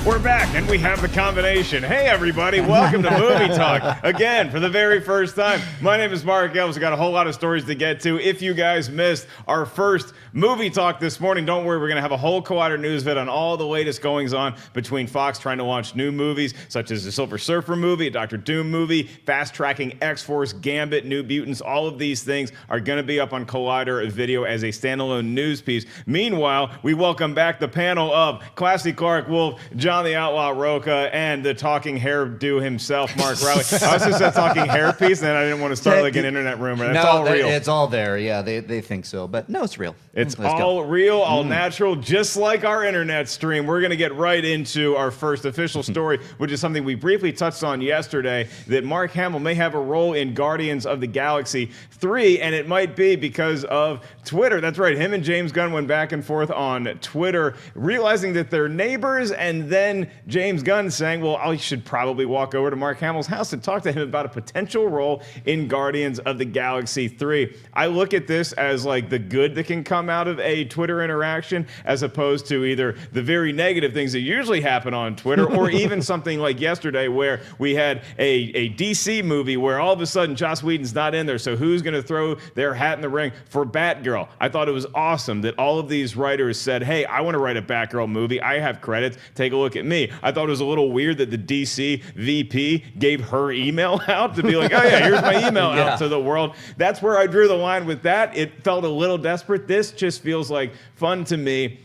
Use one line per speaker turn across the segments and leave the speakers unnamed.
We're back, and we have the combination. Hey, everybody, welcome to Movie Talk. Again, for the very first time. My name is Mark Ellis. We've got a whole lot of stories to get to. If you guys missed our first Movie Talk this morning, don't worry, we're going to have a whole Collider news vid on all the latest goings-on between Fox trying to launch new movies, such as the Silver Surfer movie, a Dr. Doom movie, fast-tracking X-Force, Gambit, New Mutants. All of these things are going to be up on Collider video as a standalone news piece. Meanwhile, we welcome back the panel of Classy Clarke Wolfe, John the Outlaw Rocha, and the talking hairdo himself, Mark Riley. I also said talking hairpiece, and I didn't want to start like an internet rumor. That's all real.
It's all there. Yeah, they think so, but no, it's real.
It's all real, all natural, just like our internet stream. We're going to get right into our first official story, which is something we briefly touched on yesterday, that Mark Hamill may have a role in Guardians of the Galaxy 3, and it might be because of Twitter. That's right. Him and James Gunn went back and forth on Twitter, realizing that they're neighbors, and then James Gunn saying, well, I should probably walk over to Mark Hamill's house and talk to him about a potential role in Guardians of the Galaxy 3. I look at this as like the good that can come out of a Twitter interaction, as opposed to either the very negative things that usually happen on Twitter, or even something like yesterday where we had a DC movie where all of a sudden Joss Whedon's not in there, so who's going to throw their hat in the ring for Batgirl? I thought it was awesome that all of these writers said, hey, I want to write a Batgirl movie. I have credits. Take a look at me. I thought it was a little weird that the DC VP gave her email out to be like, oh yeah, here's my email out to the world. That's where I drew the line with that. It felt a little desperate. This just feels like fun to me.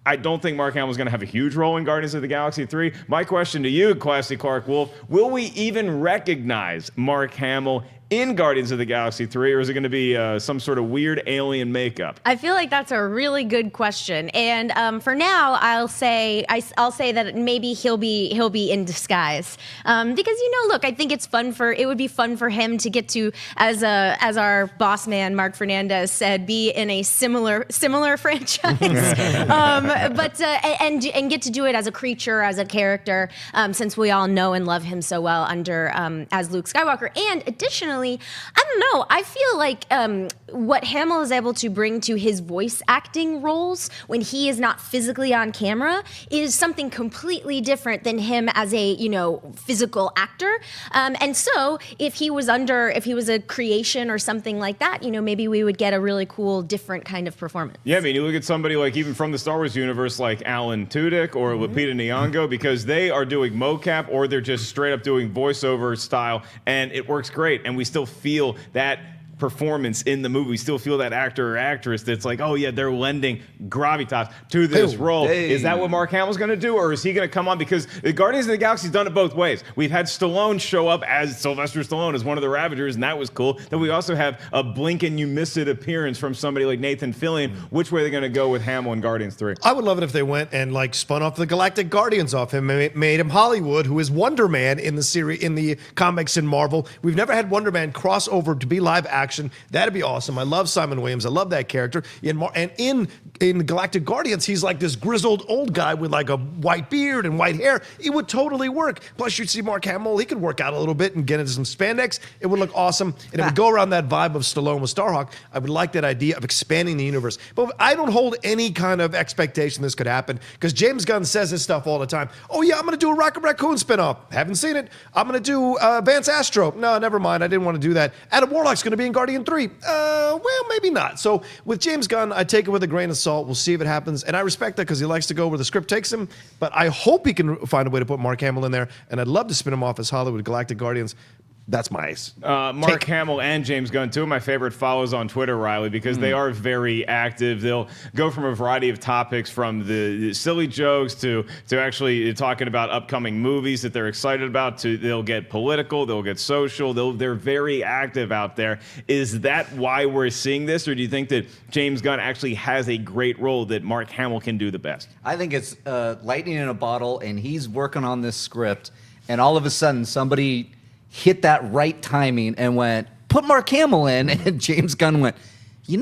I don't think Mark Hamill is going to have a huge role in Guardians of the Galaxy 3. My question to you, Classy Clarke Wolfe, will we even recognize Mark Hamill in Guardians of the Galaxy 3, or is it going to be some sort of weird alien makeup?
I feel like that's a really good question, and for now, I'll say that maybe he'll be in disguise, because look, I think it would be fun for him to get to, as our boss man Mark Fernandez said, be in a similar franchise, and get to do it as a creature, as a character, since we all know and love him so well under as Luke Skywalker, and additionally, I don't know. I feel like what Hamill is able to bring to his voice acting roles when he is not physically on camera is something completely different than him as a physical actor. And so if he was a creation or something like that, maybe we would get a really cool, different kind of performance.
Yeah, I mean, you look at somebody like even from the Star Wars universe, like Alan Tudyk or Lupita Nyong'o, because they are doing mocap or they're just straight up doing voiceover style, and it works great. And we still feel that performance in the movie. We still feel that actor or actress that's like, oh yeah, they're lending gravitas to this role. Is that what Mark Hamill's going to do, or is he going to come on? Because the Guardians of the Galaxy's done it both ways. We've had Stallone show up as Sylvester Stallone as one of the Ravagers, and that was cool. Then we also have a blink and you miss it appearance from somebody like Nathan Fillion. Which way are they going to go with Hamill in Guardians 3?
I would love it if they went and spun off the Galactic Guardians off him, made him Hollywood, who is Wonder Man in the series, in the comics in Marvel. We've never had Wonder Man cross over to be live action. That'd be awesome. I love Simon Williams. I love that character. And in Galactic Guardians, he's like this grizzled old guy with like a white beard and white hair. It would totally work. Plus, you'd see Mark Hamill. He could work out a little bit and get into some spandex. It would look awesome. And it would go around that vibe of Stallone with Starhawk. I would like that idea of expanding the universe. But I don't hold any kind of expectation this could happen, because James Gunn says this stuff all the time. Oh yeah, I'm going to do a Rocket Raccoon spinoff. Haven't seen it. I'm going to do Vance Astro. No, never mind. I didn't want to do that. Adam Warlock's going to be in Guardian 3. Well, maybe not. So with James Gunn, I take it with a grain of salt. We'll see if it happens. And I respect that because he likes to go where the script takes him. But I hope he can find a way to put Mark Hamill in there. And I'd love to spin him off as Hollywood Galactic Guardians. That's my ace.
Mark Hamill and James Gunn, two of my favorite follows on Twitter, Riley, because they are very active. They'll go from a variety of topics, from the silly jokes to actually talking about upcoming movies that they're excited about, to they'll get political, they'll get social. They're very active out there. Is that why we're seeing this, or do you think that James Gunn actually has a great role that Mark Hamill can do the best?
I think it's lightning in a bottle, and he's working on this script, and all of a sudden somebody hit that right timing and went, put Mark Hamill in, and James Gunn went, that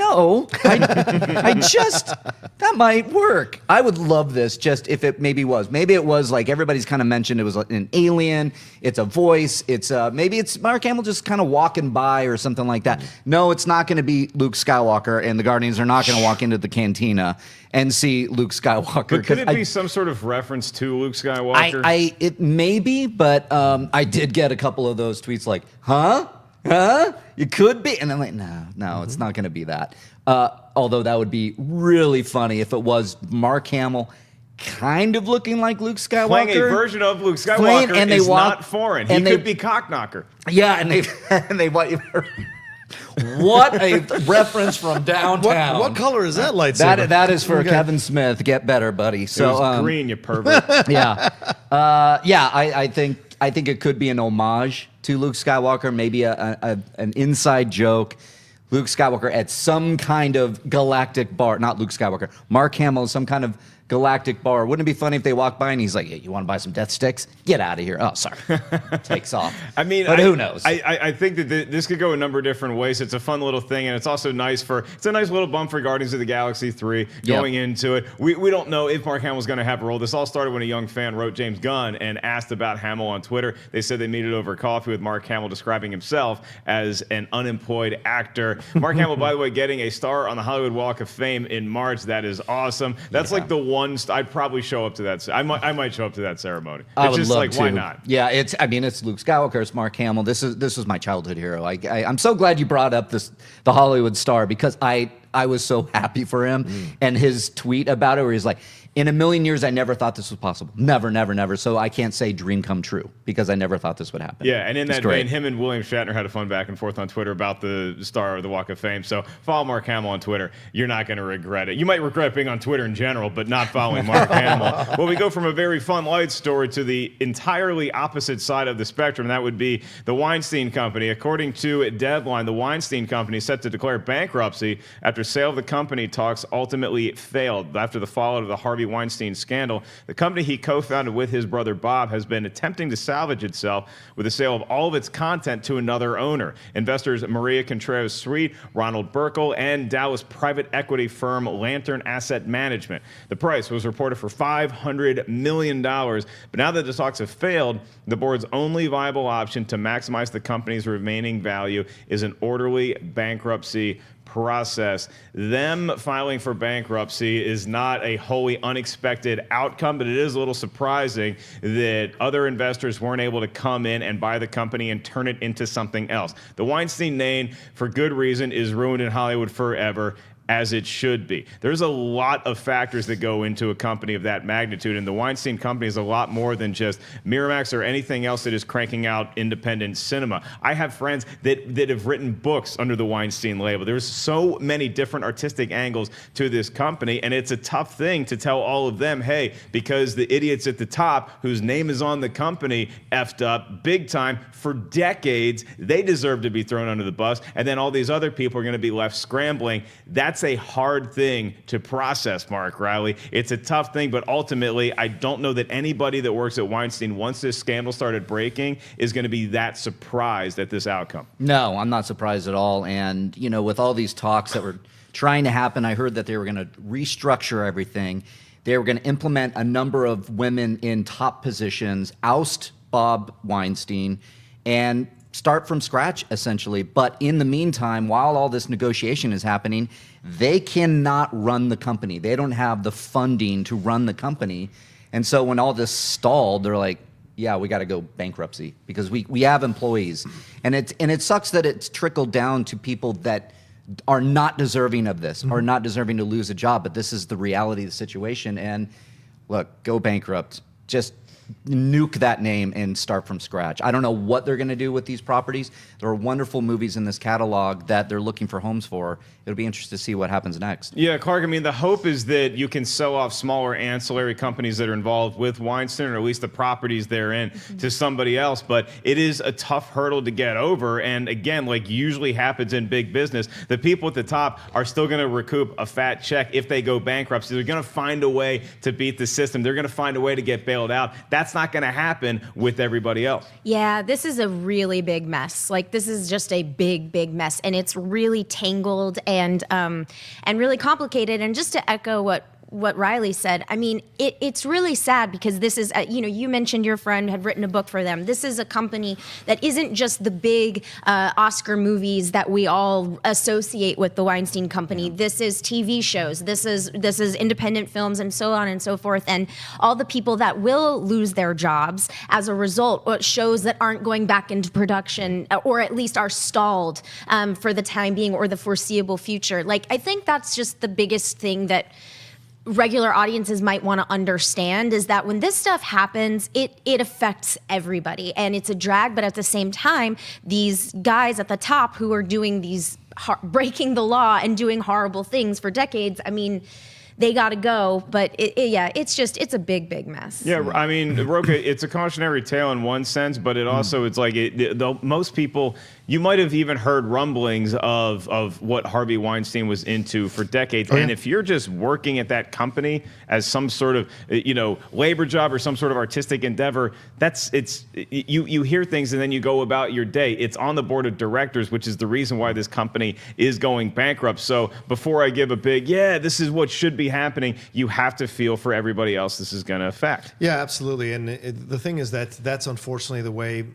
might work. I would love this just if it maybe it was like everybody's kind of mentioned it was an alien, it's a voice, maybe it's Mark Hamill just kind of walking by or something like that. No, it's not going to be Luke Skywalker, and the Guardians are not going to walk into the cantina and see Luke Skywalker.
But could it be some sort of reference to Luke Skywalker?
It may be, but I did get a couple of those tweets like, huh? It could be. And I'm like, no, it's not going to be that. Although that would be really funny if it was Mark Hamill kind of looking like Luke Skywalker.
Playing a version of Luke Skywalker is not foreign. He could be Cockknocker.
Yeah, and they what a reference from downtown.
What color is that lightsaber?
That is for Kevin Smith. Get better, buddy. So
it was green, you pervert.
I think it could be an homage to Luke Skywalker, maybe an inside joke. Luke Skywalker at some kind of galactic bar, not Luke Skywalker, Mark Hamill, some kind of galactic bar. Wouldn't it be funny if they walked by and he's like, hey, you want to buy some death sticks? Get out of here. Oh, sorry. Takes off.
I mean,
but who knows?
I think that this could go a number of different ways. It's a fun little thing, and it's also nice it's a nice little bump for Guardians of the Galaxy 3 going into it. We don't know if Mark Hamill's going to have a role. This all started when a young fan wrote James Gunn and asked about Hamill on Twitter. They said they met over coffee with Mark Hamill, describing himself as an unemployed actor. Mark Hamill, by the way, getting a star on the Hollywood Walk of Fame in March. That is awesome. That's like the one. I'd probably show up to that. I might show up to that ceremony.
I
It's
would
just
love
like,
to.
why not?
Yeah, it's Luke Skywalker, it's Mark Hamill. This was my childhood hero. I'm so glad you brought up the Hollywood star, because I was so happy for him. And his tweet about it where he's like, in a million years, I never thought this was possible. Never, never, never. So I can't say dream come true, because I never thought this would happen.
Yeah, and in
It's
that
great.
vein, him and William Shatner had a fun back and forth on Twitter about the star of the Walk of Fame. So follow Mark Hamill on Twitter. You're not going to regret it. You might regret being on Twitter in general, but not following Mark Hamill. Well, we go from a very fun light story to the entirely opposite side of the spectrum. That would be the Weinstein Company. According to Deadline, the Weinstein Company is set to declare bankruptcy after sale of the company talks ultimately failed after the fallout of the Harvey Weinstein scandal. The company he co-founded with his brother Bob has been attempting to salvage itself with the sale of all of its content to another owner. Investors Maria Contreras-Sweet, Ronald Burkle, and Dallas private equity firm Lantern Asset Management. The price was reported for $500 million, but now that the talks have failed, the board's only viable option to maximize the company's remaining value is an orderly bankruptcy process. Them filing for bankruptcy is not a wholly unexpected outcome, but it is a little surprising that other investors weren't able to come in and buy the company and turn it into something else. The Weinstein name, for good reason, is ruined in Hollywood forever, as it should be. There's a lot of factors that go into a company of that magnitude, and the Weinstein Company is a lot more than just Miramax or anything else that is cranking out independent cinema. I have friends that have written books under the Weinstein label. There's so many different artistic angles to this company, and it's a tough thing to tell all of them, hey, because the idiots at the top whose name is on the company effed up big time for decades, they deserve to be thrown under the bus, and then all these other people are going to be left scrambling. That's a hard thing to process, Mark Riley. It's a tough thing, but ultimately, I don't know that anybody that works at Weinstein, once this scandal started breaking, is going to be that surprised at this outcome.
No, I'm not surprised at all. And, with all these talks that were trying to happen, I heard that they were going to restructure everything. They were going to implement a number of women in top positions, oust Bob Weinstein, and start from scratch, essentially. But in the meantime, while all this negotiation is happening, they cannot run the company. They don't have the funding to run the company. And so when all this stalled, they're like, yeah, we got to go bankruptcy because we have employees. And it sucks that it's trickled down to people that are not deserving of this, are not deserving to lose a job. But this is the reality of the situation. And look, go bankrupt. Just nuke that name and start from scratch. I don't know what they're going to do with these properties. There are wonderful movies in this catalog that they're looking for homes for. It'll be interesting to see what happens next.
Yeah, Clarke, I mean, the hope is that you can sell off smaller ancillary companies that are involved with Weinstein, or at least the properties they're in, to somebody else. But it is a tough hurdle to get over. And again, like usually happens in big business, the people at the top are still going to recoup a fat check if they go bankruptcy. They're going to find a way to beat the system. They're going to find a way to get bailed out. that's not going to happen with everybody else.
Yeah, this is a really big mess. Like, this is just a big, big mess, and it's really tangled and really complicated. And just to echo what Riley said, I mean, it's really sad because this is, you mentioned your friend had written a book for them. This is a company that isn't just the big Oscar movies that we all associate with the Weinstein Company. This is TV shows. This is independent films and so on and so forth. And all the people that will lose their jobs as a result, or shows that aren't going back into production, or at least are stalled for the time being or the foreseeable future. Like, I think that's just the biggest thing that regular audiences might want to understand, is that when this stuff happens, it affects everybody, and it's a drag. But at the same time, these guys at the top who are doing these breaking the law and doing horrible things for decades, I mean, they got to go. But it's a big, big mess.
Yeah, I mean, Rocha, it's a cautionary tale in one sense, but it also, it's like most people, you might have even heard rumblings of what Harvey Weinstein was into for decades.
Oh, yeah.
And if you're just working at that company as some sort of, labor job or some sort of artistic endeavor, you hear things and then you go about your day. It's on the board of directors, which is the reason why this company is going bankrupt. So before I give a big, this is what should be happening, you have to feel for everybody else this is going to affect.
Yeah, absolutely. And the thing is that's unfortunately the way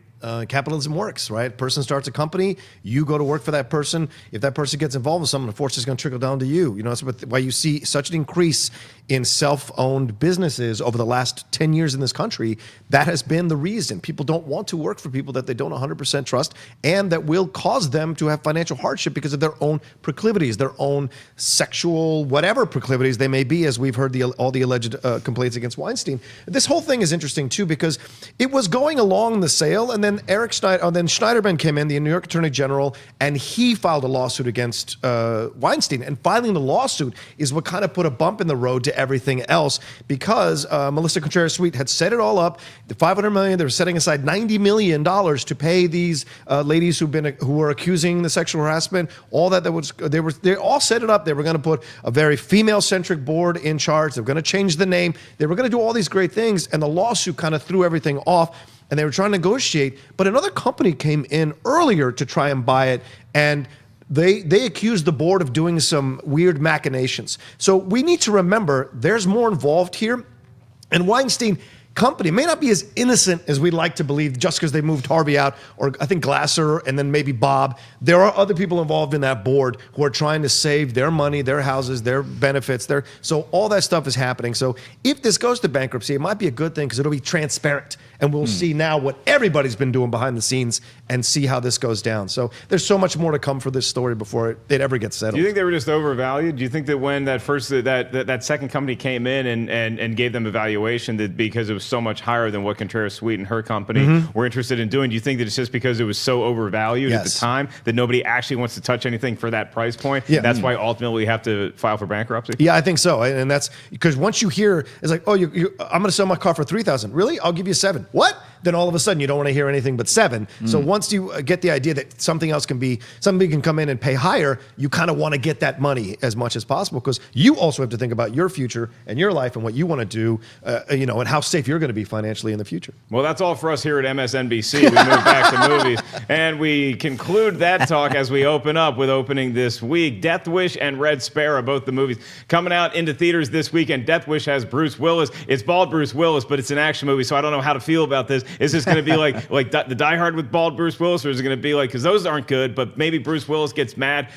capitalism works, right? Person starts a company, you go to work for that person. If that person gets involved with something, unfortunately, it's going to trickle down to you. That's why you see such an increase in self-owned businesses over the last 10 years in this country. That has been the reason. People don't want to work for people that they don't 100% trust, and that will cause them to have financial hardship because of their own proclivities, their own sexual whatever proclivities they may be, as we've heard all the alleged complaints against Weinstein. This whole thing is interesting too, because it was going along the sale, and then then Schneiderman came in, the New York Attorney General, and he filed a lawsuit against Weinstein. And filing the lawsuit is what kind of put a bump in the road to everything else, because Melissa Contreras-Sweet had set it all up. The $500 million, they were setting aside $90 million to pay these ladies who were accusing the sexual harassment. All that they all set it up. They were going to put a very female-centric board in charge. They were going to change the name. They were going to do all these great things, and the lawsuit kind of threw everything off. And they were trying to negotiate, but another company came in earlier to try and buy it, and they accused the board of doing some weird machinations. So we need to remember there's more involved here, and Weinstein Company may not be as innocent as we'd like to believe just because they moved Harvey out, or I think Glasser and then maybe Bob. There are other people involved in that board who are trying to save their money, their houses, their benefits. So all that stuff is happening. So if this goes to bankruptcy, it might be a good thing because it'll be transparent, and we'll see now what everybody's been doing behind the scenes and see how this goes down. So there's so much more to come for this story before it ever gets settled.
Do you think they were just overvalued? Do you think that when that second company came in and gave them a valuation, that because it was so much higher than what Contreras-Sweet and her company were interested in doing, do you think that it's just because it was so overvalued at the time that nobody actually wants to touch anything for that price point?
Yeah.
That's why ultimately you have to file for bankruptcy?
Yeah, I think so. And that's because once you hear, it's like, oh, I'm going to sell my car for $3,000. Really? I'll give you $7,000. What? Then all of a sudden you don't want to hear anything but $7,000. So once you get the idea that somebody can come in and pay higher, you kind of want to get that money as much as possible, because you also have to think about your future and your life and what you want to do, and how safe you're going to be financially in the future.
Well, that's all for us here at MSNBC. We move back to movies, and we conclude that talk as we open up with opening this week. Death Wish and Red Sparrow, both the movies coming out into theaters this weekend. Death Wish has Bruce Willis. It's bald Bruce Willis, but it's an action movie, so I don't know how to feel about this. Is this going to be like the Die Hard with bald Bruce Willis, or is it going to be like, because those aren't good, but maybe Bruce Willis gets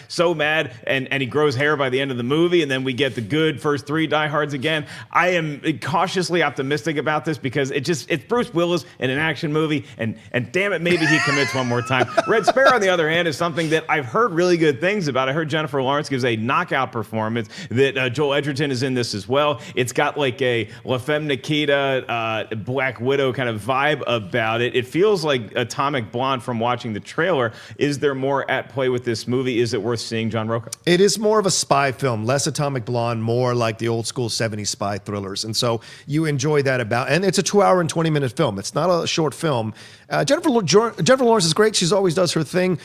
so mad, and he grows hair by the end of the movie, and then we get the good first 3 Die Hards again? I am cautiously optimistic about this because it's Bruce Willis in an action movie, and damn it, maybe he commits one more time. Red Sparrow, on the other hand, is something that I've heard really good things about. I heard Jennifer Lawrence gives a knockout performance, that Joel Edgerton is in this as well. It's got like a La Femme Nikita, Black Widow kind of vibe about it. It feels like Atomic Blonde from watching the trailer. Is there more at play with this movie? Is it worth seeing, John Rocha?
It is more of a spy film, less Atomic Blonde, more like the old school 70s spy thrillers. And so you enjoy that and it's a 2-hour and 20-minute film. It's not a short film. Jennifer Lawrence is great. She's always does her thing.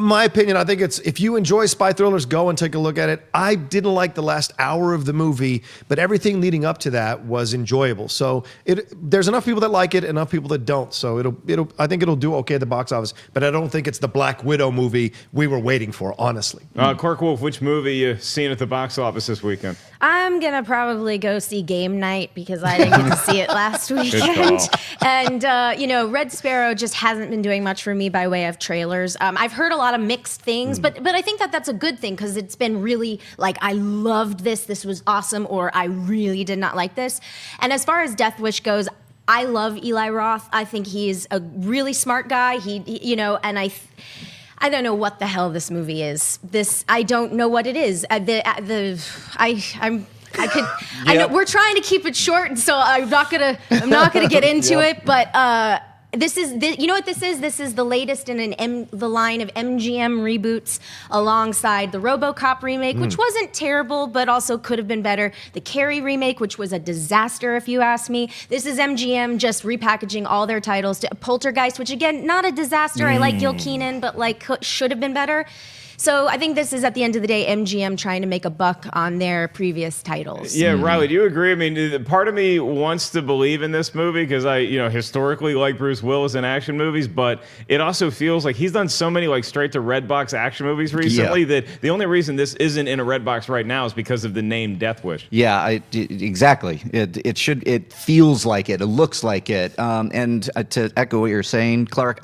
My opinion, I think it's, if you enjoy spy thrillers, go and take a look at it. I didn't like the last hour of the movie, but everything leading up to that was enjoyable. So there's enough people that like it, enough people that don't. So I think it'll do okay at the box office, but I don't think it's the Black Widow movie we were waiting for, honestly.
Clarke Wolfe, which movie you seen at the box office this weekend?
I'm going to probably go see Game Night because I didn't get to see it last weekend. And, Red Sparrow just hasn't been doing much for me by way of trailers. I've heard a lot of mixed things, but I think that's a good thing because it's been really like, I loved this was awesome, or I really did not like this. And as far as Death Wish goes, I love Eli Roth. I think he's a really smart guy. And I don't know what the hell this movie is. I don't know what it is. I know we're trying to keep it short, so I'm not gonna get into it. But you know what this is? This is the latest in the line of MGM reboots, alongside the RoboCop remake, which wasn't terrible, but also could have been better. The Carrie remake, which was a disaster, if you ask me. This is MGM just repackaging all their titles to Poltergeist, which again, not a disaster. I like Gil Keenan, but should have been better. So I think this is, at the end of the day, MGM trying to make a buck on their previous titles.
Yeah, Riley, do you agree? I mean, part of me wants to believe in this movie because I, historically like Bruce Willis in action movies, but it also feels like he's done so many straight to Redbox action movies recently that the only reason this isn't in a Redbox right now is because of the name Death Wish.
Yeah, exactly. It feels like it. It looks like it. And to echo what you're saying, Clarke,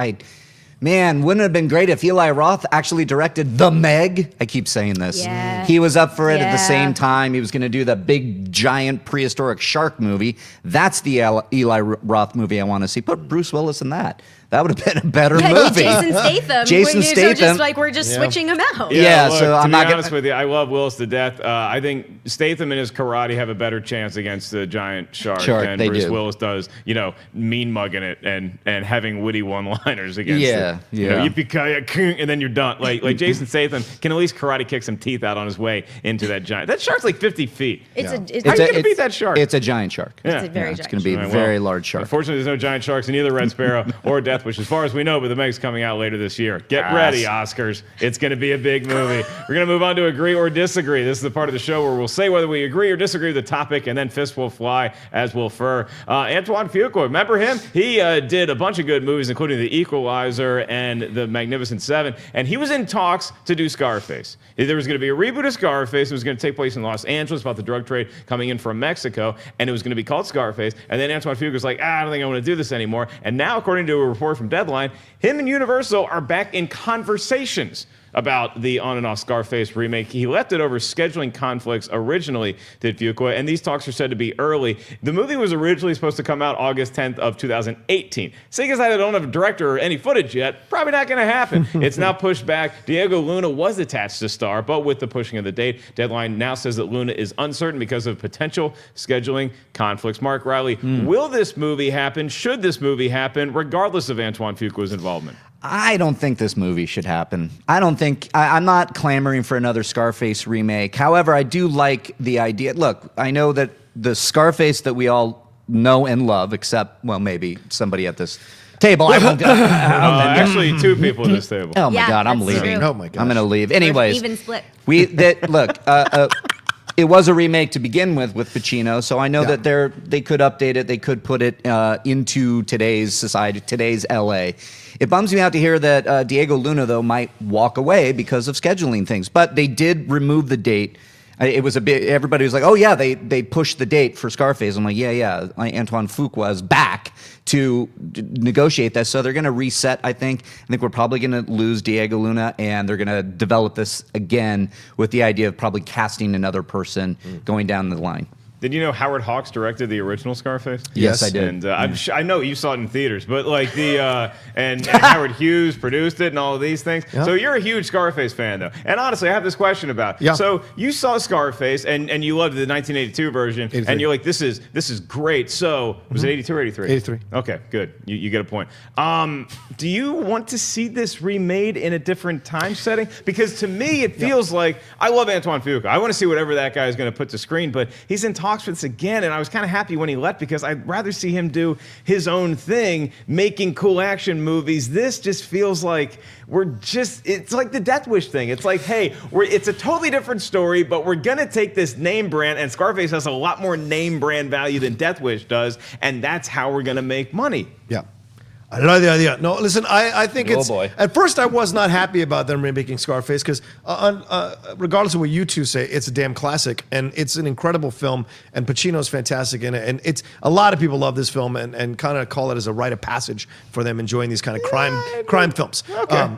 man, wouldn't it have been great if Eli Roth actually directed The Meg? I keep saying this.
Yeah.
He was up for it at the same time. He was going to do the big, giant, prehistoric shark movie. That's the Eli Roth movie I want to see. Put Bruce Willis in that. That would have been a better movie.
Jason Statham. We're just switching him out.
Yeah,
look,
so I'm not honest with you, I love Willis to death. I think Statham and his karate have a better chance against the giant shark than Bruce Willis does. Mean mugging it and having witty one-liners against it. Yippee-ki-yay, and then you're done. Like Jason Statham can at least karate kick some teeth out on his way into that giant. That shark's like 50 feet. How are you going to beat that shark?
It's a giant shark.
It's a very giant
It's going to be a very large shark.
Unfortunately, there's no giant sharks in either Red Sparrow or Death Wish, as far as we know, but The Meg's coming out later this year. Get ready, Oscars. It's going to be a big movie. We're going to move on to Agree or Disagree. This is the part of the show where we'll say whether we agree or disagree with the topic, and then fists will fly, as will fur. Antoine Fuqua, remember him? He did a bunch of good movies, including The Equalizer and The Magnificent Seven, and he was in talks to do Scarface. There was going to be a reboot of Scarface. It was going to take place in Los Angeles about the drug trade coming in from Mexico, and it was going to be called Scarface. And then Antoine Fuqua was like, I don't think I want to do this anymore. And now, according to a report from Deadline, him and Universal are back in conversations about the on and off Scarface remake. He left it over scheduling conflicts originally, did Fuqua, and these talks are said to be early. The movie was originally supposed to come out August 10th of 2018. Seeing as I don't have a director or any footage yet, probably not going to happen. It's now pushed back. Diego Luna was attached to star, but with the pushing of the date, Deadline now says that Luna is uncertain because of potential scheduling conflicts. Mark, Riley, will this movie happen? Should this movie happen, regardless of Antoine Fuqua's involvement?
I don't think this movie should happen. I'm not clamoring for another Scarface remake. However, I do like the idea. Look, I know that the Scarface that we all know and love, except, well, maybe somebody at this table.
Actually, two people at this table.
Oh my God, I'm leaving.
True.
Oh my God,
I'm going to leave. Anyways,
Even split.
It was a remake to begin with Pacino, so I know that they could update it, they could put it into today's society, today's LA. It bums me out to hear that Diego Luna, though, might walk away because of scheduling things. But they did remove the date. It was a bit. Everybody was like, "Oh yeah, they pushed the date for Scarface." I'm like, "Yeah." Antoine Fuqua is back to negotiate that, so they're going to reset. I think we're probably going to lose Diego Luna, and they're going to develop this again with the idea of probably casting another person going down the line.
Did you know Howard Hawks directed the original Scarface?
Yes, I did.
And I know you saw it in theaters, but like and Howard Hughes produced it and all of these things. Yeah. So you're a huge Scarface fan, though. And honestly, I have this question about.
Yeah.
So you saw Scarface and you loved the 1982 version,
83.
and you're like, this is great. So was it 82 or 83?
83.
Okay, good. You get a point. Do you want to see this remade in a different time setting? Because to me, it feels like I love Antoine Fuqua. I want to see whatever that guy is going to put to screen, but he's in talks talks for this again, and I was kind of happy when he left because I'd rather see him do his own thing, making cool action movies. This just feels like it's like the Death Wish thing. It's like, hey, it's a totally different story, but we're going to take this name brand, and Scarface has a lot more name brand value than Death Wish does, and that's how we're going to make money.
Yeah. I love the idea. No, listen, I think
Oh,
it's...
boy.
At first, I was not happy about them remaking Scarface because regardless of what you two say, it's a damn classic, and it's an incredible film, and Pacino's fantastic in it, and it's... A lot of people love this film and kind of call it as a rite of passage for them enjoying these kind of crime films.
Okay.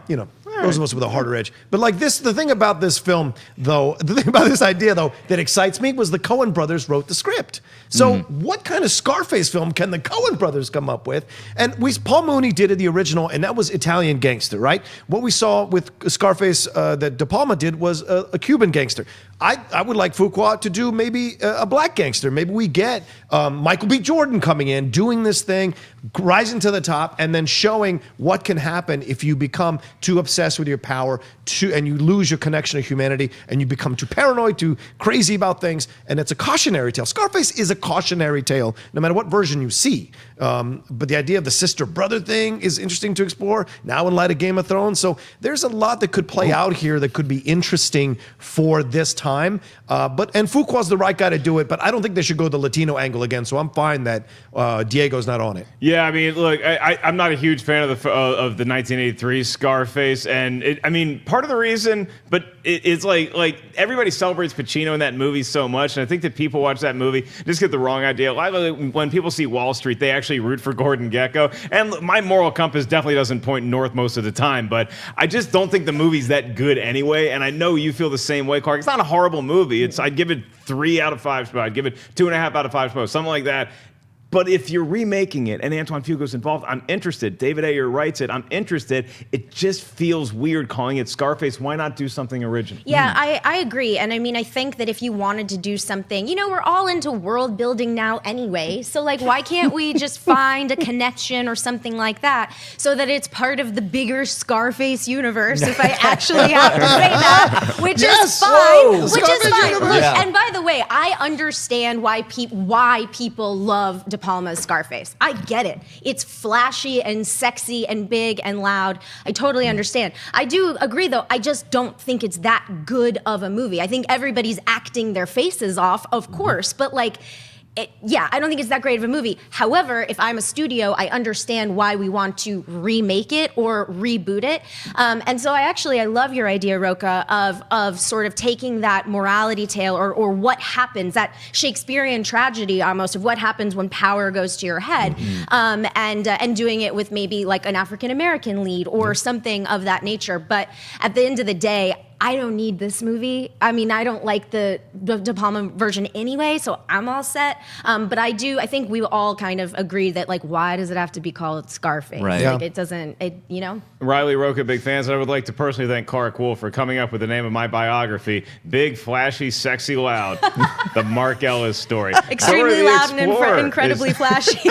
Those of us with a harder edge. But like this, the thing about this film, though, the thing about this idea, though, that excites me was the Coen brothers wrote the script. So what kind of Scarface film can the Coen brothers come up with? And Paul Mooney did the original, and that was Italian gangster, right? What we saw with Scarface that De Palma did was a Cuban gangster. I would like Fuqua to do maybe a black gangster. Maybe we get Michael B. Jordan coming in, doing this thing, rising to the top, and then showing what can happen if you become too obsessed with your power and you lose your connection to humanity and you become too paranoid, too crazy about things. And it's a cautionary tale. Scarface is a cautionary tale, no matter what version you see. But the idea of the sister-brother thing is interesting to explore now in light of Game of Thrones. So there's a lot that could play out here that could be interesting for this time. And Fuqua's the right guy to do it, but I don't think they should go the Latino angle again. So I'm fine that Diego's not on it.
Yeah, I mean, look, I'm not a huge fan of the 1983 Scarface, and part of the reason, but it's like everybody celebrates Pacino in that movie so much, and I think that people watch that movie just get the wrong idea. When people see Wall Street, they actually root for Gordon Gekko, and my moral compass definitely doesn't point north most of the time, but I just don't think the movie's that good anyway, and I know you feel the same way, Clarke. It's not a horrible movie. I'd give it 3 out of 5 spots. I'd give it 2.5 out of 5 spots, something like that. But if you're remaking it and Antoine Fuqua's involved, I'm interested. David Ayer writes it. I'm interested. It just feels weird calling it Scarface. Why not do something original?
Yeah, I agree. And I mean, I think that if you wanted to do something, we're all into world building now anyway. So like, why can't we just find a connection or something like that so that it's part of the bigger Scarface universe, if I actually have to say that, which is fine. Which is fine. Look, and by the way, I understand why people love De Palma's Scarface. I get it. It's flashy and sexy and big and loud. I totally understand. I do agree, though. I just don't think it's that good of a movie. I think everybody's acting their faces off, of course, but like, I don't think it's that great of a movie. However, if I'm a studio, I understand why we want to remake it or reboot it. And so I love your idea, Rocha, of sort of taking that morality tale or what happens, that Shakespearean tragedy almost of what happens when power goes to your head, and doing it with maybe like an African-American lead or something of that nature. But at the end of the day, I don't need this movie. I mean, I don't like the De Palma version anyway, so I'm all set. But I think we all kind of agree that, like, why does it have to be called Scarface?
Right.
Like, it doesn't,
Riley Rocha, big fans. I would like to personally thank Clarke Wolfe for coming up with the name of my biography, Big, Flashy, Sexy, Loud, the Mark Ellis story.
Extremely loud and incredibly flashy.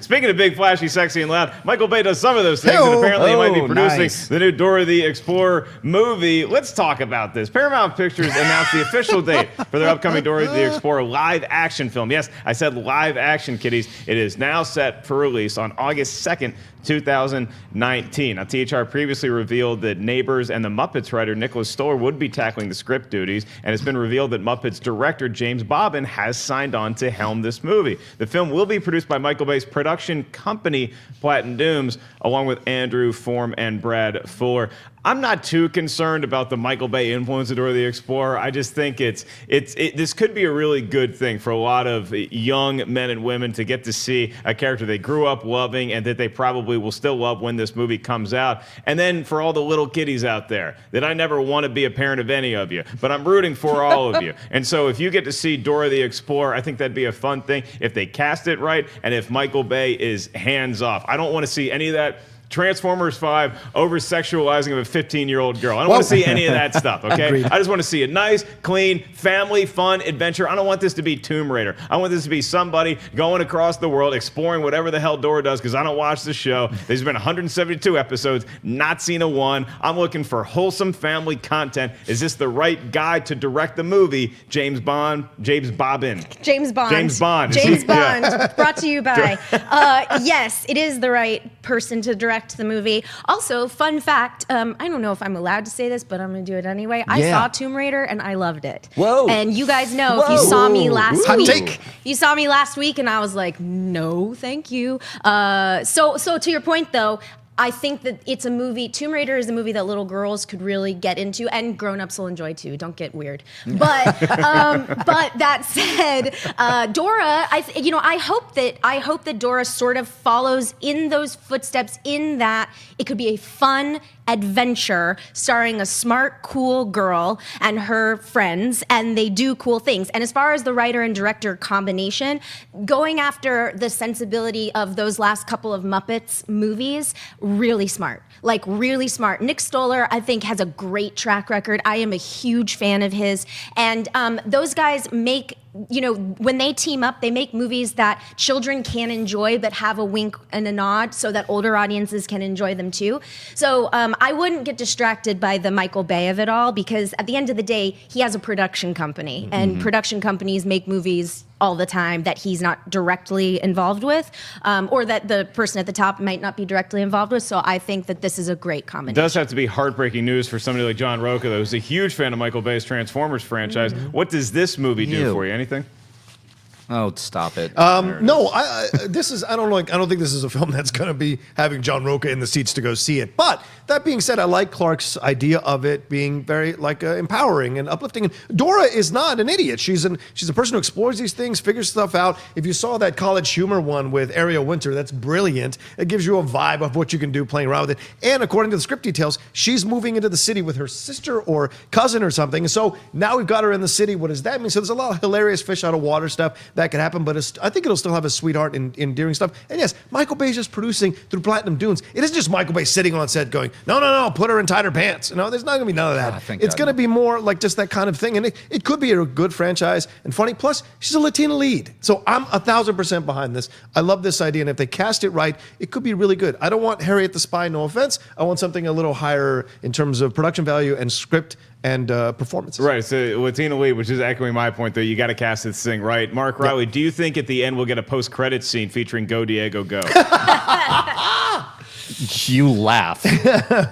Speaking of big, flashy, sexy, and loud, Michael Bay does some of those things, and apparently he might be producing the new Dora the Explorer movie. Let's talk about this. Paramount Pictures announced the official date for their upcoming Dora the Explorer live action film. Yes, I said live action, kiddies. It is now set for release on August 2nd, 2019. Now, THR previously revealed that Neighbors and the Muppets writer Nicholas Stoller would be tackling the script duties, and it's been revealed that Muppets director James Bobbin has signed on to helm this movie. The film will be produced by Michael Bay's production company, Platinum Dunes, along with Andrew Form and Brad Fuller. I'm not too concerned about the Michael Bay influence of Dora the Explorer. I just think this could be a really good thing for a lot of young men and women to get to see a character they grew up loving and that they probably will still love when this movie comes out. And then for all the little kiddies out there, that I never want to be a parent of any of you, but I'm rooting for all of you. And so if you get to see Dora the Explorer, I think that'd be a fun thing if they cast it right and if Michael Bay is hands off. I don't want to see any of that Transformers 5 over-sexualizing of a 15-year-old girl. I don't want to see any of that stuff, okay?
Agreed.
I just want to see a nice, clean, family, fun adventure. I don't want this to be Tomb Raider. I want this to be somebody going across the world, exploring whatever the hell Dora does, because I don't watch the show. There's been 172 episodes, not seen a one. I'm looking for wholesome family content. Is this the right guy to direct the movie? James Bond.
James Bond.
James Bond.
James Bond. Brought to you by. Yes, it is the right person to direct the movie. Also, fun fact, I don't know if I'm allowed to say this, but I'm going to do it anyway. I saw Tomb Raider and I loved it.
Whoa.
And you guys know, if you saw me last
Hot
week,
take.
you saw me last week and I was like, no, thank you. So to your point though, I think that it's a movie. Tomb Raider is a movie that little girls could really get into, and grown-ups will enjoy too. Don't get weird. But that said, Dora, I hope that Dora sort of follows in those footsteps. In that it could be a fun adventure starring a smart, cool girl and her friends, and they do cool things. And as far as the writer and director combination, going after the sensibility of those last couple of Muppets movies, really smart. Like, really smart. Nick Stoller, I think, has a great track record. I am a huge fan of his. And those guys make, when they team up, they make movies that children can enjoy but have a wink and a nod so that older audiences can enjoy them too. So I wouldn't get distracted by the Michael Bay of it all, because at the end of the day, he has a production company, and production companies make movies all the time that he's not directly involved with, or that the person at the top might not be directly involved with. So I think that this is a great
It
combination.
does have to be heartbreaking news for somebody like John Rocha, who's a huge fan of Michael Bay's Transformers franchise. What does this movie do
Ew.
for you? Anything?
Oh, stop it.
No, I don't think this is a film that's going to be having John Rocha in the seats to go see it. But that being said, I like Clark's idea of it being very empowering and uplifting. And Dora is not an idiot. She's a person who explores these things, figures stuff out. If you saw that College Humor one with Ariel Winter, that's brilliant. It gives you a vibe of what you can do playing around with it. And according to the script details, she's moving into the city with her sister or cousin or something. And so now we've got her in the city. What does that mean? So there's a lot of hilarious fish out of water stuff that could happen, but I think it'll still have a sweetheart and endearing stuff. And yes, Michael Bay's just producing through Platinum Dunes. It isn't just Michael Bay sitting on set going, no, put her in tighter pants. No, there's not going to be none of that. It's going to be more like just that kind of thing. And it could be a good franchise and funny. Plus, she's a Latina lead. So I'm 1,000% behind this. I love this idea. And if they cast it right, it could be really good. I don't want Harriet the Spy, no offense. I want something a little higher in terms of production value and script and performances.
Right, so Latina lead, which is echoing my point, though. You got to cast this thing right. Mark Riley, do you think at the end we'll get a post-credits scene featuring Go Diego Go?
You laugh,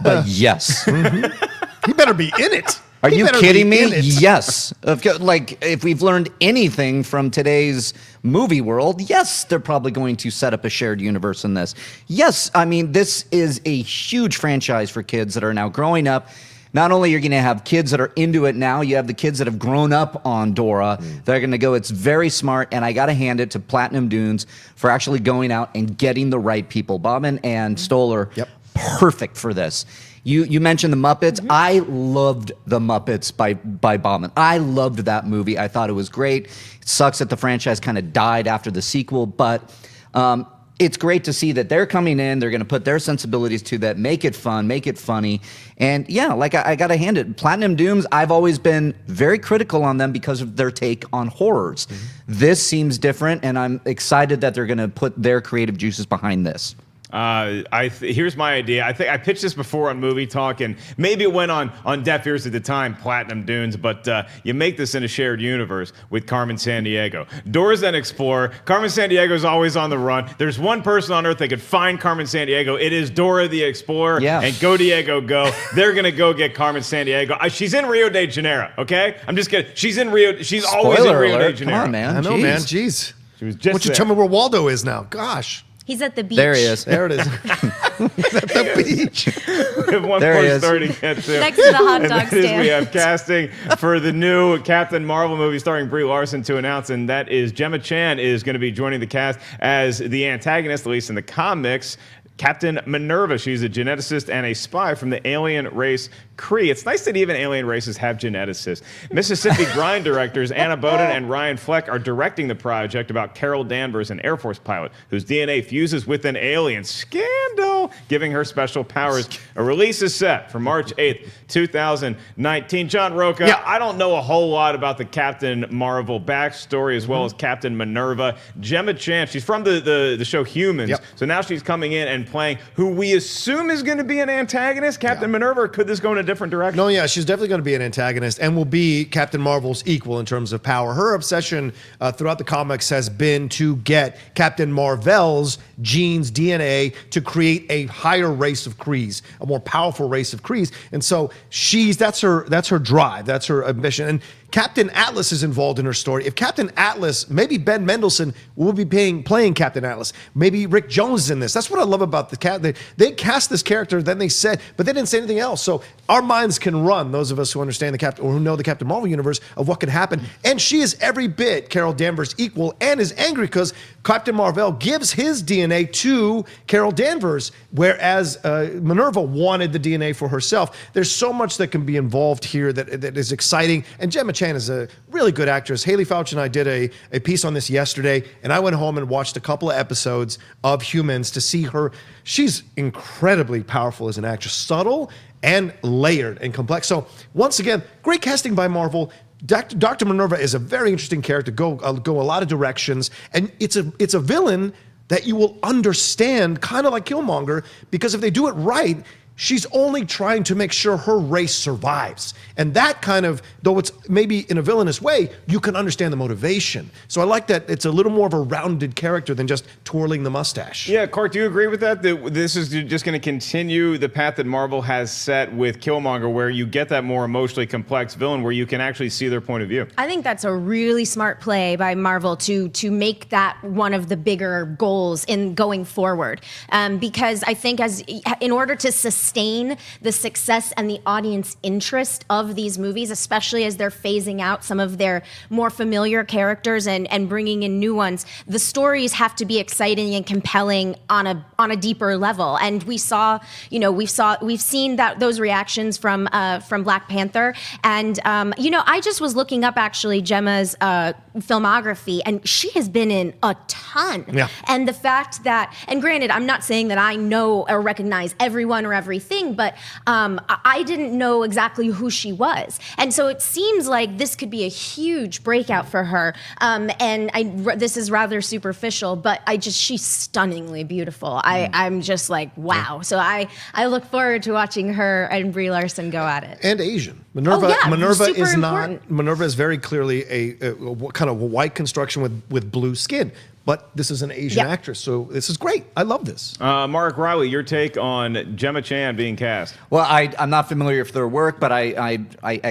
but yes.
He better be in it.
Are
He
you
better
kidding
be
me?
in it.
Yes. Like, if we've learned anything from today's movie world, yes, they're probably going to set up a shared universe in this. Yes, I mean, this is a huge franchise for kids that are now growing up. Not only are you going to have kids that are into it now, you have the kids that have grown up on Dora. They're going to go, it's very smart, and I got to hand it to Platinum Dunes for actually going out and getting the right people. Bauman and Stoller, perfect for this. You mentioned the Muppets. I loved the Muppets by Bauman. I loved that movie. I thought it was great. It sucks that the franchise kind of died after the sequel, but it's great to see that they're coming in. They're going to put their sensibilities to that, make it fun, make it funny. And yeah, like I got to hand it. Platinum Dunes, I've always been very critical on them because of their take on horrors. This seems different, and I'm excited that they're going to put their creative juices behind this.
Here's my idea. I think I pitched this before on Movie Talk, and maybe it went on deaf ears at the time, Platinum Dunes, but you make this in a shared universe with Carmen Sandiego. Dora's an explorer. Carmen Sandiego's always on the run. There's one person on Earth that could find Carmen Sandiego. It is Dora the Explorer.
Yeah.
And Go Diego Go. They're going to go get Carmen Sandiego. She's in Rio de Janeiro, okay? I'm just kidding. She's in Rio. She's always in
Spoiler
Rio de
alert.
Janeiro.
Come on, man.
I know,
Jeez.
man. Jeez.
She was just
Why don't you
there.
tell me where Waldo is now? Gosh.
He's at the beach.
There he is.
There it is. At the beach.
We have one
There he
more
is.
story to get to.
Next to the hot
And
dog
that is
stand.
we have casting for the new Captain Marvel movie starring Brie Larson to announce, and that is Jemma Chan is going to be joining the cast as the antagonist, at least in the comics. Captain Minn-Erva. She's a geneticist and a spy from the alien race Kree. It's nice that even alien races have geneticists. Mississippi Grind directors Anna Boden and Ryan Fleck are directing the project about Carol Danvers, an Air Force pilot whose DNA fuses with an alien. Scandal! Giving her special powers. A release is set for March 8th, 2019. John Rocha,
Yeah.
I don't know a whole lot about the Captain Marvel backstory as well as Captain Minn-Erva. Jemma Chan, she's from the show Humans,
Yep.
so now she's coming in and playing who we assume is going to be an antagonist, Captain Minn-Erva, or could this go in a different direction?
No, yeah, she's definitely going to be an antagonist and will be Captain Marvel's equal in terms of power. Her obsession throughout the comics has been to get Captain Marvel's genes, DNA, to create a higher race of Krees, a more powerful race of Krees. And so that's her drive, that's her ambition. And Captain Atlas is involved in her story. If Captain Atlas, maybe Ben Mendelsohn will be playing Captain Atlas. Maybe Rick Jones is in this. That's what I love about the cat. They cast this character, then they said, but they didn't say anything else. So our minds can run, those of us who understand the Captain or who know the Captain Marvel universe, of what could happen. And she is every bit Carol Danvers equal and is angry because Captain Marvel gives his DNA to Carol Danvers, whereas Minn-Erva wanted the DNA for herself. There's so much that can be involved here that is exciting. And Jemma Chan is a really good actress. Haley Fouch and I did a piece on this yesterday, and I went home and watched a couple of episodes of Humans to see her. She's incredibly powerful as an actress, subtle and layered and complex. So once again, great casting by Marvel. Dr. Minn-Erva is a very interesting character, go a lot of directions, and it's a villain that you will understand, kind of like Killmonger, because if they do it right, she's only trying to make sure her race survives. And that kind of, though it's maybe in a villainous way, you can understand the motivation. So I like that it's a little more of a rounded character than just twirling the mustache.
Yeah, Clarke, do you agree with that? That this is just going to continue the path that Marvel has set with Killmonger, where you get that more emotionally complex villain where you can actually see their point of view?
I think that's a really smart play by Marvel to make that one of the bigger goals in going forward. Because I think in order to sustain the success and the audience interest of these movies, especially as they're phasing out some of their more familiar characters and bringing in new ones, the stories have to be exciting and compelling on a deeper level. And we've seen those reactions from Black Panther. And I just was looking up actually Gemma's filmography, and she has been in a ton.
Yeah.
And the fact that, and granted, I'm not saying that I know or recognize everyone or everything, but I didn't know exactly who she was. And so it seems like this could be a huge breakout for her. This is rather superficial, but she's stunningly beautiful. I'm just like, wow. So I look forward to watching her and Brie Larson go at it.
And Asian. Minn-Erva
super
is
important.
Minn-Erva is very clearly a kind of a white construction with blue skin. But this is an Asian actress, so this is great. I love this.
Mark Riley, your take on Jemma Chan being cast?
Well, I'm not familiar with their work, but I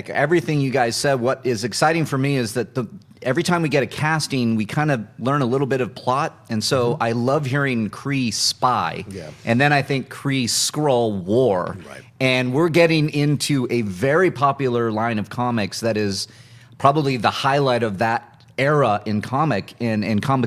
everything you guys said. What is exciting for me is that every time we get a casting, we kind of learn a little bit of plot, and so I love hearing Kree spy, and then I think Kree Skrull war, and we're getting into a very popular line of comics that is probably the highlight of that era in comic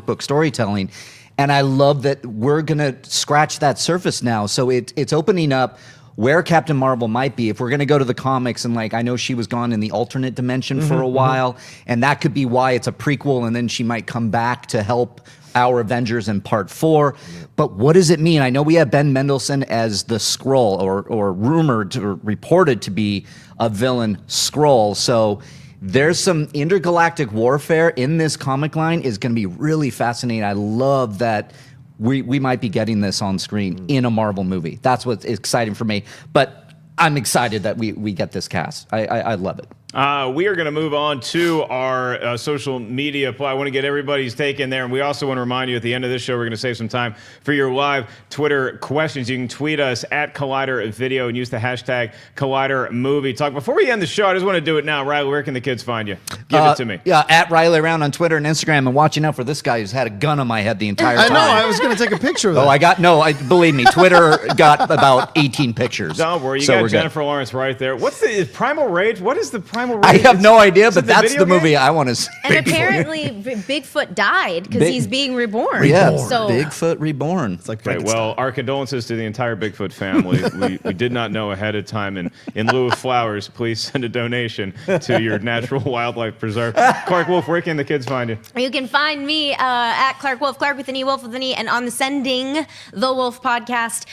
book storytelling. And I love that we're gonna scratch that surface now. So it's opening up where Captain Marvel might be. If we're gonna go to the comics, and I know she was gone in the alternate dimension for a while, and that could be why it's a prequel, and then she might come back to help our Avengers in Part 4. But what does it mean? I know we have Ben Mendelsohn as the Skrull, or rumored or reported to be a villain Skrull. So there's some intergalactic warfare in this comic line is going to be really fascinating. I love that we might be getting this on screen in a Marvel movie. That's what's exciting for me. But I'm excited that we get this cast. I love it.
We are going to move on to our social media play. I want to get everybody's take in there. And we also want to remind you at the end of this show, we're going to save some time for your live Twitter questions. You can tweet us at Collider Video and use the hashtag Collider Movie Talk. Before we end the show, I just want to do it now. Riley, where can the kids find you? Give it to me.
Yeah, at Riley Around on Twitter and Instagram. And watching out for this guy who's had a gun on my head the entire time.
I know. I was going to take a picture of that.
Believe me, Twitter got about 18 pictures.
Don't worry. You got Jennifer Lawrence right there. What's the Primal Rage? What is the Primal Primal
I
Rage?
have no idea,
Is it
but that's
video
the
game?
movie I want to see.
And apparently, Bigfoot died because he's being reborn.
Yeah,
So
Bigfoot reborn.
It's like
Okay, well, our condolences to the entire Bigfoot family. we did not know ahead of time, and in lieu of flowers, please send a donation to your natural wildlife preserve. Clarke Wolfe, where can the kids find you?
you can find me at Clarke Wolfe, Clarke with an E, Wolf with an E, and on the Sending the Wolf podcast,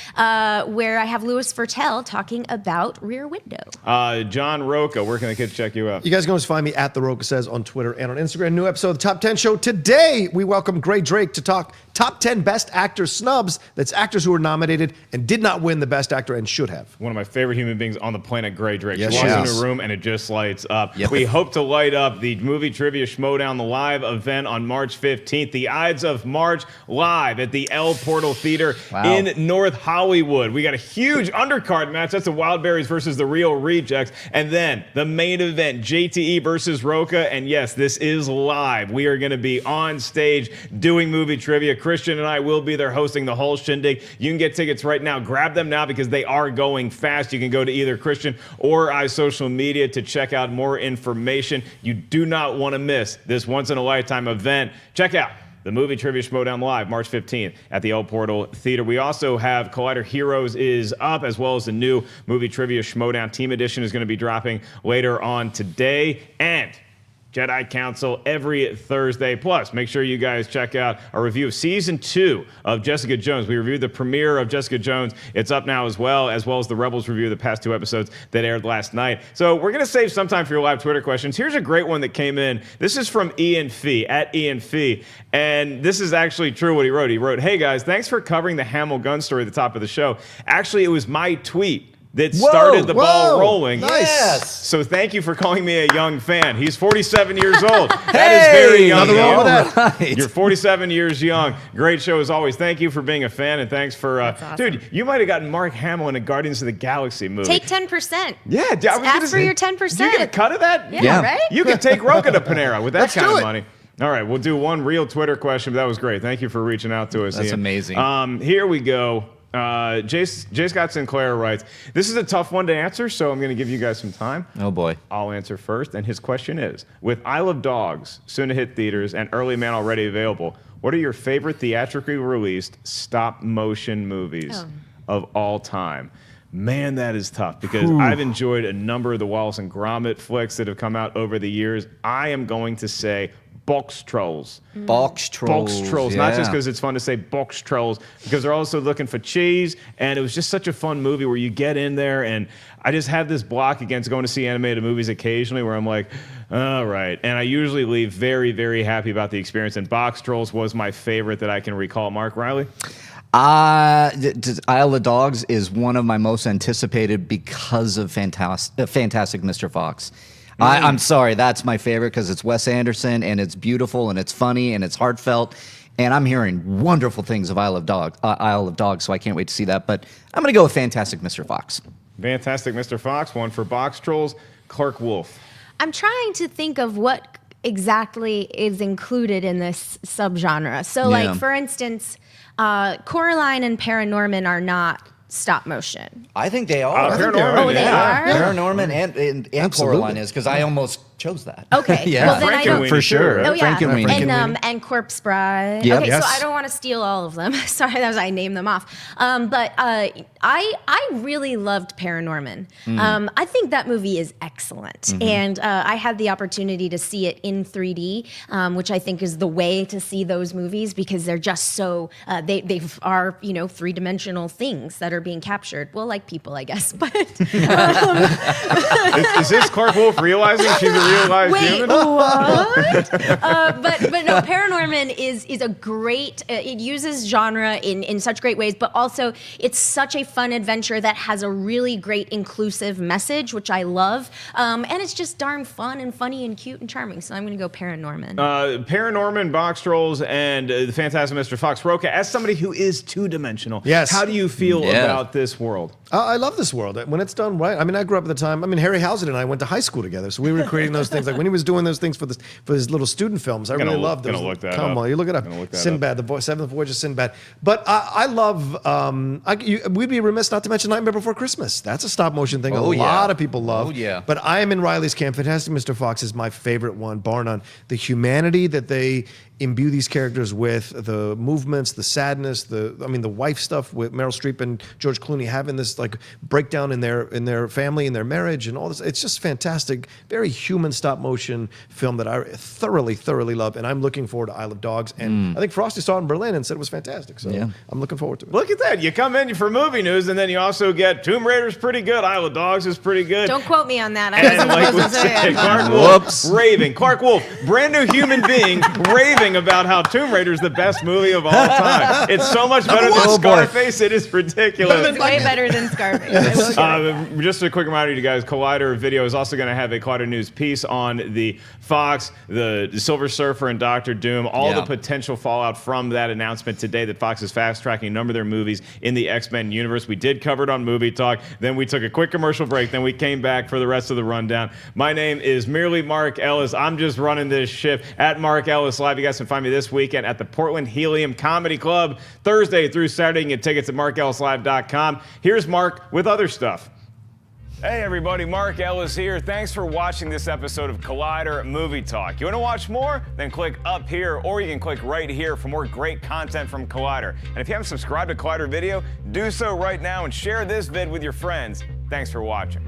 where I have Louis Fertel talking about Rear Window.
John Rocha, where can the kids check you out?
You guys can always find me at The Rocha Says on Twitter and on Instagram. New episode of the Top 10 Show. Today, we welcome Gray Drake to talk Top 10 Best Actor Snubs. That's actors who were nominated and did not win the Best Actor and should have.
One of my favorite human beings on the planet, Gray Drake.
Yes,
she
she
walks
is.
into a room and it just lights up.
Yep.
We hope to light up the Movie Trivia Schmodown, the live event on March 15th. The Ides of March live at the El Portal Theater in North Hollywood. We got a huge undercard match. That's the Wildberries versus the Real Rejects. And then the main event, JTE versus Rocha. And yes, this is live. We are going to be on stage doing movie trivia. Kristian and I will be there hosting the whole shindig. You can get tickets right now. Grab them now because they are going fast. You can go to either Kristian or I social media to check out more information. You do not want to miss this once-in-a-lifetime event. Check out the Movie Trivia Schmodown live, March 15th at the El Portal Theater. We also have Collider Heroes is up, as well as the new Movie Trivia Schmodown Team Edition is going to be dropping later on today. And Jedi Council every Thursday. Plus, make sure you guys check out our review of Season 2 of Jessica Jones. We reviewed the premiere of Jessica Jones. It's up now as well as the Rebels review of the past 2 episodes that aired last night. So we're going to save some time for your live Twitter questions. Here's a great one that came in. This is from Ian Fee, at Ian Fee. And this is actually true what he wrote. He wrote, "Hey guys, thanks for covering the Hamill gun story at the top of the show. Actually, it was my tweet that started the ball rolling.
Nice.
Yes.
So thank you for calling me a young fan. He's 47 years old. That is very young.
nothing wrong with
Ian.
that.
Right.
You're 47 years young. Great show as always. Thank you for being a fan, and thanks for,
awesome.
dude, you might have gotten Mark Hamill in a Guardians of the Galaxy movie.
Take 10%.
Yeah, I was gonna
Ask for
say,
your
Do you
10%.
get a cut of that?
Yeah, right?
You can take Rocha to Panera with that
Let's
kind
do
of
it.
money. All right, we'll do one real Twitter question, but that was great. Thank you for reaching out to us.
That's
Ian.
amazing.
Here we go. J. Scott Sinclair writes, "This is a tough one to answer, so I'm going to give you guys some time.
Oh boy.
I'll answer first." And his question is, with Isle of Dogs soon to hit theaters and Early Man already available, what are your favorite theatrically released stop motion movies of all time? Man, that is tough because I've enjoyed a number of the Wallace and Gromit flicks that have come out over the years. I am going to say Box Trolls.
Box Trolls.
Box Trolls, not just
yeah.
because it's fun to say Box Trolls, because they're also looking for cheese, and it was just such a fun movie where you get in there, and I just have this block against going to see animated movies occasionally where I'm like, all right, and I usually leave very, very happy about the experience, and Box Trolls was my favorite that I can recall. Mark Riley?
Isle of Dogs is one of my most anticipated because of Fantastic Mr. Fox. I'm sorry, that's my favorite because it's Wes Anderson and it's beautiful and it's funny and it's heartfelt. And I'm hearing wonderful things of Isle of Dogs, so I can't wait to see that. But I'm going to go with Fantastic Mr. Fox.
Fantastic Mr. Fox, one for Box Trolls. Clarke Wolfe.
I'm trying to think of what exactly is included in this subgenre. So,
Yeah.
like, for instance, Coraline and ParaNorman are not stop motion.
I think they are.
ParaNorman,
Oh, they are?
ParaNorman and
Absolutely.
Coraline is because I almost chose that.
Okay.
Yeah.
Well, then I don't.
Frankenweenie
For sure.
too, right?
Oh yeah,
Frankenweenie.
and Corpse Bride.
Yep.
Okay,
Yes.
so I don't want to steal all of them. Sorry, that was I named them off. But I really loved ParaNorman. I think that movie is excellent, and I had the opportunity to see it in 3D, which I think is the way to see those movies because they're just so they are 3-dimensional things that are being captured. Well, like people, I guess, but.
Is this Clarke Wolfe realizing she's a real life
Wait,
human?
what? But no, ParaNorman is a great. It uses genre in such great ways, but also it's such a fun adventure that has a really great inclusive message, which I love, and it's just darn fun and funny and cute and charming. So I'm going to go ParaNorman.
ParaNorman, Box Trolls, and the Fantastic Mr. Fox. Rocha, as somebody who is 2-dimensional,
Yes.
how do you feel
Yeah.
about this world?
I love this world when it's done right. I mean, I grew up at the time. I mean, Harry Housen and I went to high school together, so we were creating those things. Like when he was doing those things for his little student films, I really loved those.
Gonna look that
Come
up.
on, you look it up. Sinbad, Seventh Voyage of Sinbad. But I love. We'd be remiss not to mention Nightmare Before Christmas. That's a stop motion thing. A lot of people love.
Oh yeah.
But I am in Riley's camp. Fantastic Mr. Fox is my favorite one, bar none. The humanity that they imbue these characters with, the movements, the sadness, the wife stuff with Meryl Streep and George Clooney having this like breakdown in their family and their marriage and all this. It's just fantastic, very human stop motion film that I thoroughly love, and I'm looking forward to Isle of Dogs. And I think Frosty saw it in Berlin and said it was fantastic. So I'm looking forward to it.
Look at that. You come in for movie news, and then you also get Tomb Raider's pretty good, Isle of Dogs is pretty good.
Don't quote me on that. I
And
wasn't
like we
supposed to say
said,
it.
Clarke Wolfe raving. Clarke Wolfe, brand new human being, raving about how Tomb Raider is the best movie of all time. It's so much better than Scarface, it is ridiculous.
It's way better than Scarface.
Just a quick reminder to you guys, Collider Video is also going to have a Collider News piece on the Fox, the Silver Surfer, and Doctor Doom, all the potential fallout from that announcement today that Fox is fast-tracking a number of their movies in the X-Men universe. We did cover it on Movie Talk, then we took a quick commercial break, then we came back for the rest of the rundown. My name is merely Mark Ellis. I'm just running this ship at Mark Ellis Live. You guys can find me this weekend at the Portland Helium Comedy Club, Thursday through Saturday. You can get tickets at markellislive.com. Here's Mark with other stuff. Hey everybody, Mark Ellis here. Thanks for watching this episode of Collider Movie Talk. You want to watch more? Then click up here, or you can click right here for more great content from Collider. And if you haven't subscribed to Collider Video, do so right now and share this vid with your friends. Thanks for watching.